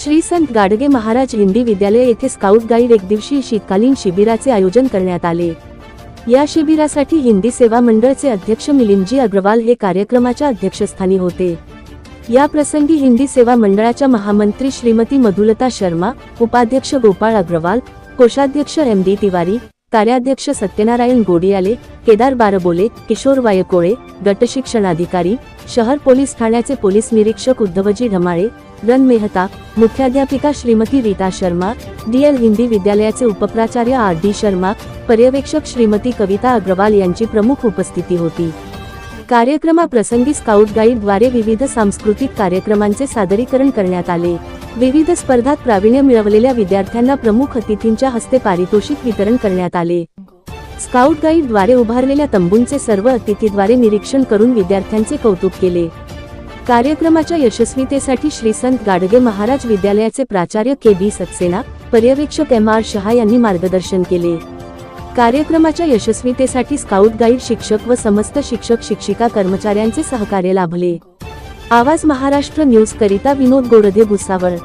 श्री संत गाडगे महाराज हिंदी विद्यालय येथे scout guide एकदिवसीय शीतकालीन शिबिराचे आयोजन करण्यात आले। या शिबिरासाठी हिंदी सेवा मंडळचे अध्यक्ष मिलिंदजी अग्रवाल हे कार्यक्रमाच्या अध्यक्षस्थानी होते। या प्रसंगी हिंदी सेवा मंडळाच्या महामंत्री श्रीमती मधुलता शर्मा, उपाध्यक्ष गोपाळ अग्रवाल, कोषाध्यक्ष MD तिवारी, कार्याध्यक्ष सत्यनारायण गोडियाले, केदार बारबोले, किशोर वायकोळे, गटशिक्षणाधिकारी, शहर पोलीस ठाण्याचे पोलीस निरीक्षक उद्धवजी ढमाळे, रन मेहता, मुख्याध्यापिका श्रीमती रीता शर्मा, DL हिंदी विद्यालयाचे उपप्राचार्य RD शर्मा, पर्यवेक्षक श्रीमती कविता अग्रवाल यांची प्रमुख उपस्थिती होती। कार्यक्रमाप्रसंगी स्काउट गाईड द्वारे विविध सांस्कृतिक कार्यक्रमांचे सादरीकरण करण्यात आले। विविध स्पर्धात प्रावीण्य मिळवलेल्या विद्यार्थ्यांना प्रमुख अतिथींच्या हस्ते पारितोषिक वितरण करण्यात आले। स्काउट गाईड द्वारे उभारलेल्या तंबूंचे सर्व अतिथीद्वारे निरीक्षण करून विद्यार्थ्यांचे कौतुक केले। कार्यक्रमाच्या यशस्वीतेसाठी श्री संत गाडगे महाराज विद्यालयाचे प्राचार्य KB सक्सेना, पर्यवेक्षक MR शहा यांनी मार्गदर्शन केले। कार्यक्रमाच्या यशस्वीतेसाठी स्काउट गाईड शिक्षक व समस्त शिक्षक शिक्षिका कर्मचाऱ्यांचे सहकार्य लाभले। आवाज महाराष्ट्र न्यूज करिता विनोद गोरधे भुसावळ।